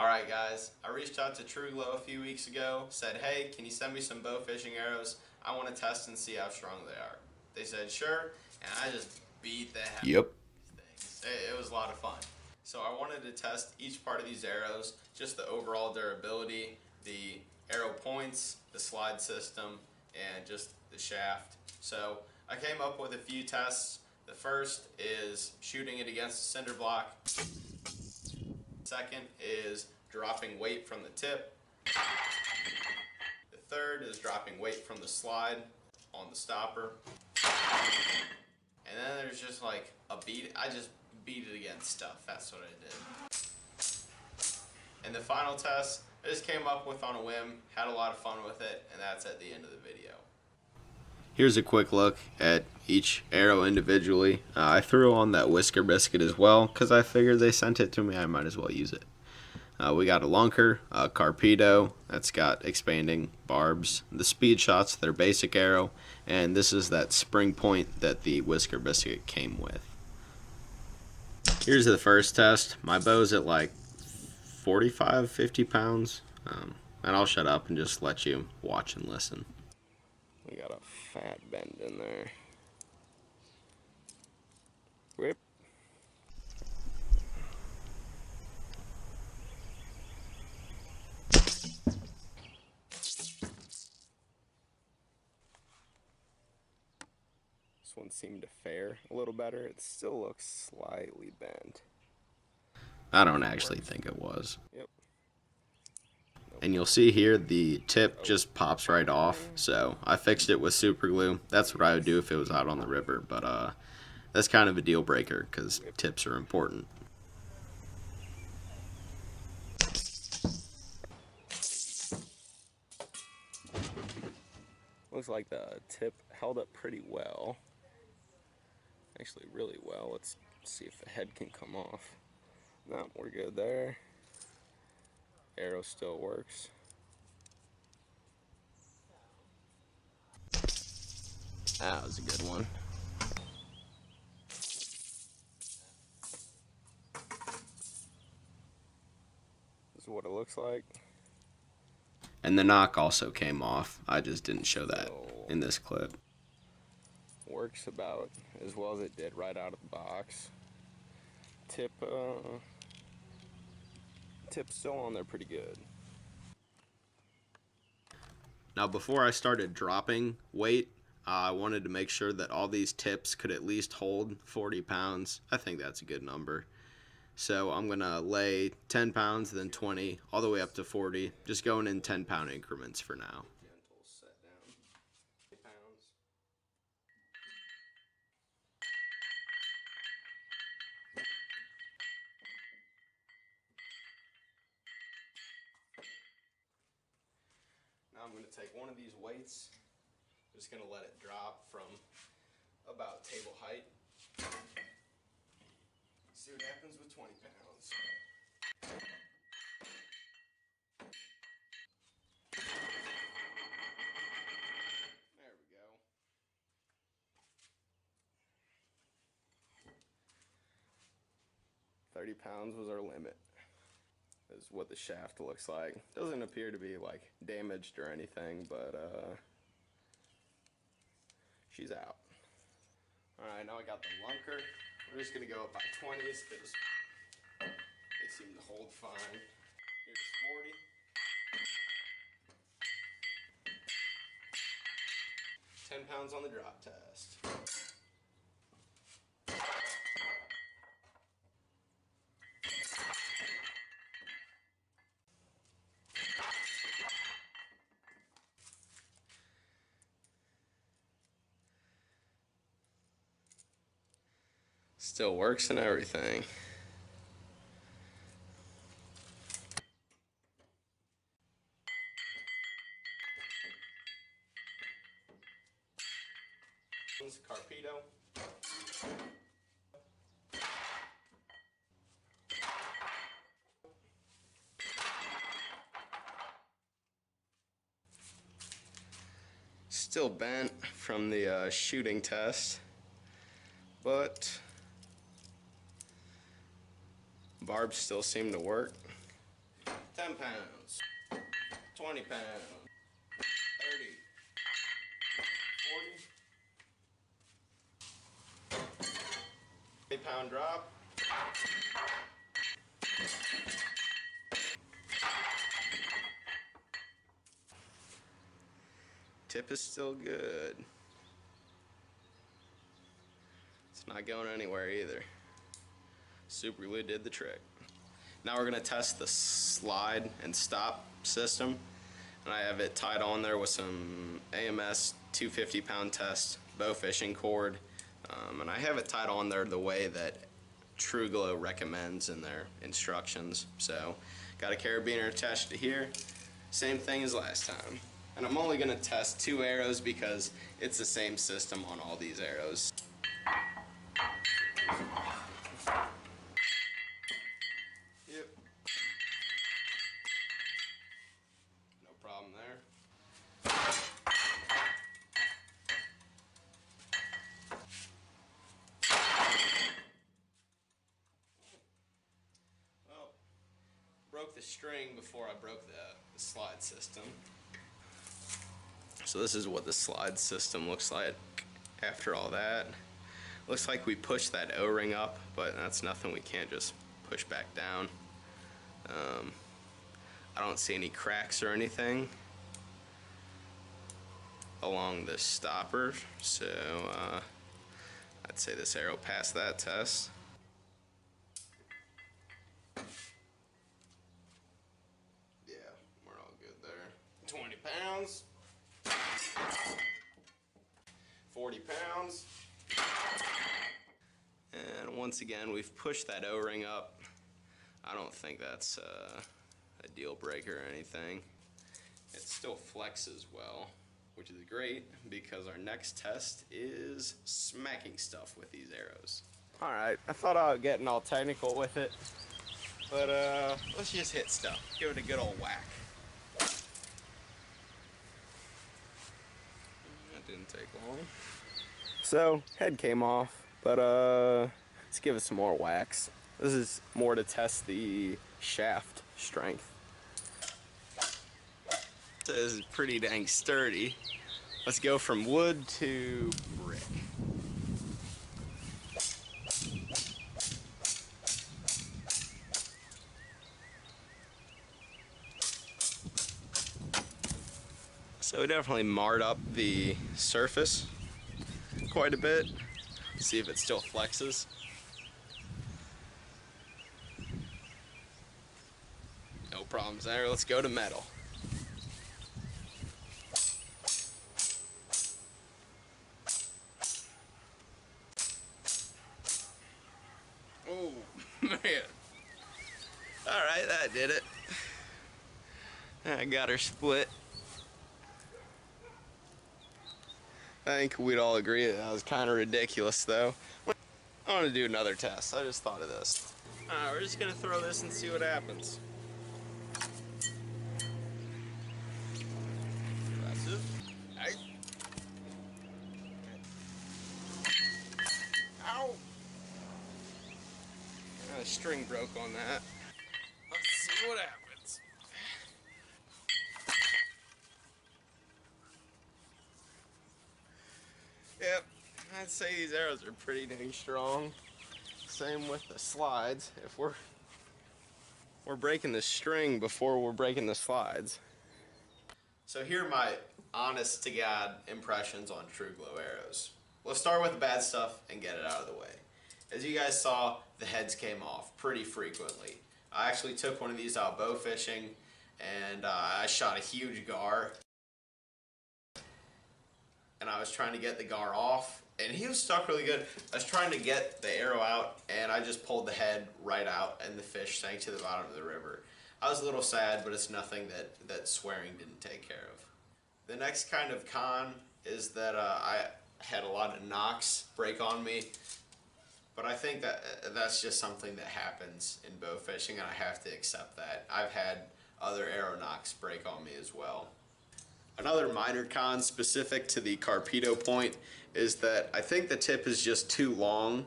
Alright guys, I reached out to TruGlo a few weeks ago, said hey, can you send me some bow fishing arrows? I want to test and see how strong they are. They said sure, and I just beat the heck out Yep. of these things. It was a lot of fun. So I wanted to test each part of these arrows, just the overall durability, the arrow points, the slide system, and just the shaft. So I came up with a few tests. The first is shooting it against a cinder block. Second is dropping weight from the tip. The third is dropping weight from the slide on the stopper. And then there's just like a beat. I just beat it against stuff. That's what I did. And the final test, I just came up with on a whim, had a lot of fun with it, and that's at the end of the video. Here's a quick look at each arrow individually. I threw on that whisker biscuit as well because I figured they sent it to me. I might as well use it. We got a lunker, a carpedo that's got expanding barbs, the speed shots, their basic arrow, and this is that spring point that the whisker biscuit came with. Here's the first test. My bow's at like 45, 50 pounds, and I'll shut up and just let you watch and listen. We got a fat bend in there. Whip. This one seemed to fare a little better. It still looks slightly bent. I don't actually think it was. Yep. And you'll see here the tip just pops right off, so I fixed it with super glue. That's what I would do if it was out on the river, but that's kind of a deal breaker because tips are important. Looks like the tip held up pretty well. Actually, really well. Let's see if the head can come off. No, we're good there. Arrow still works. That was a good one. This is what it looks like. And the knock also came off. I just didn't show that in this clip. Works about as well as it did right out of the box. Tip's still on there pretty good. Now before I started dropping weight, I wanted to make sure that all these tips could at least hold 40 pounds. I think that's a good number. So I'm going to lay 10 pounds, then 20, all the way up to 40, just going in 10-pound increments for now. Now I'm going to take one of these weights, I'm just going to let it drop from about table height. See what happens with 20 pounds. There we go. £30 was our limit. Is what the shaft looks like. Doesn't appear to be like damaged or anything, but she's out. Alright, now I got the lunker. We're just gonna go up by 20s because they seem to hold fine. Here's 40. 10 pounds on the drop test. Still works and everything. Carpedo. Still bent from the shooting test, but barbs still seem to work. 10 pounds, 20 pounds, 30, 40, 20-pound drop. Tip is still good. It's not going anywhere either. Super glue did the trick. Now we're gonna test the slide and stop system. And I have it tied on there with some AMS 250-pound test Bowfishing cord. And I have it tied on there the way that TruGlo recommends in their instructions. So, got a carabiner attached to here. Same thing as last time. And I'm only gonna test 2 arrows because it's the same system on all these arrows. Yep. No problem there. Well, broke the string before I broke the slide system. So this is what the slide system looks like after all that. Looks like we pushed that O-ring up, but that's nothing we can't just push back down. I don't see any cracks or anything along the stopper, so I'd say this arrow passed that test. Yeah, we're all good there. 20 pounds, 40 pounds. And once again, we've pushed that O-ring up. I don't think that's a deal breaker or anything. It still flexes well, which is great because our next test is smacking stuff with these arrows. All right, I thought I was getting all technical with it, but let's just hit stuff. Give it a good old whack. That didn't take long. So, head came off, but let's give it some more whacks. This is more to test the shaft strength. This is pretty dang sturdy. Let's go from wood to brick. So we definitely marred up the surface quite a bit. See if it still flexes. No problems there. Let's go to metal. Oh, man. Alright, that did it. I got her split. I think we'd all agree that was kind of ridiculous, though. I want to do another test. I just thought of this. Alright, we're just going to throw this and see what happens. Impressive. Hey. Ow! The string broke on that. Let's see what happens. Yep, I'd say these arrows are pretty dang strong. Same with the slides. If we're breaking the string before we're breaking the slides. So here are my honest to God impressions on TruGlo arrows. Let's start with the bad stuff and get it out of the way. As you guys saw, the heads came off pretty frequently. I actually took one of these out bow fishing and I shot a huge gar. And I was trying to get the gar off and he was stuck really good. I was trying to get the arrow out and I just pulled the head right out and the fish sank to the bottom of the river. I was a little sad, but it's nothing that swearing didn't take care of. The next kind of con is that I had a lot of knocks break on me, but I think that's just something that happens in bow fishing and I have to accept that. I've had other arrow knocks break on me as well. Another minor con specific to the Carpedo point is that I think the tip is just too long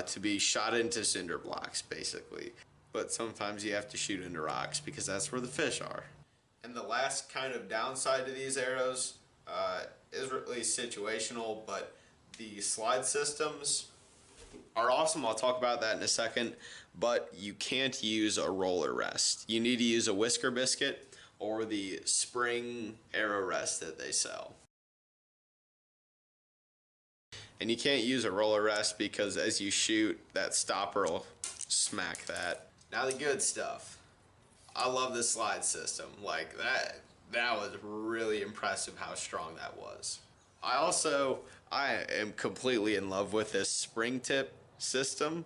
to be shot into cinder blocks, basically. but sometimes you have to shoot into rocks because that's where the fish are. And the last kind of downside to these arrows is really situational, but the slide systems are awesome. I'll talk about that in a second, but you can't use a roller rest. You need to use a whisker biscuit or the spring arrow rest that they sell. And you can't use a roller rest because as you shoot, that stopper will smack that. Now the good stuff. I love the slide system. Like that was really impressive how strong that was. I am completely in love with this spring tip system.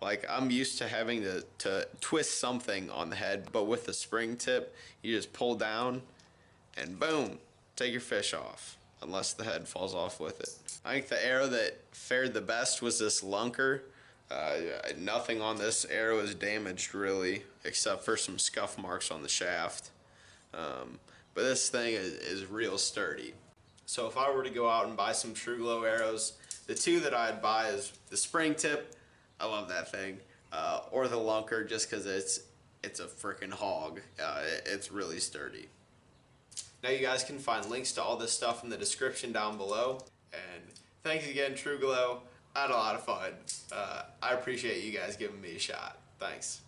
Like I'm used to having to twist something on the head, but with the spring tip, you just pull down and boom, take your fish off, unless the head falls off with it. I think the arrow that fared the best was this lunker. Nothing on this arrow is damaged really, except for some scuff marks on the shaft. But this thing is real sturdy. So if I were to go out and buy some TruGlo arrows, the two that I'd buy is the spring tip, I love that thing, or the lunker just because it's a freaking hog. It's really sturdy. Now you guys can find links to all this stuff in the description down below. And thanks again, TruGlo. I had a lot of fun. I appreciate you guys giving me a shot. Thanks.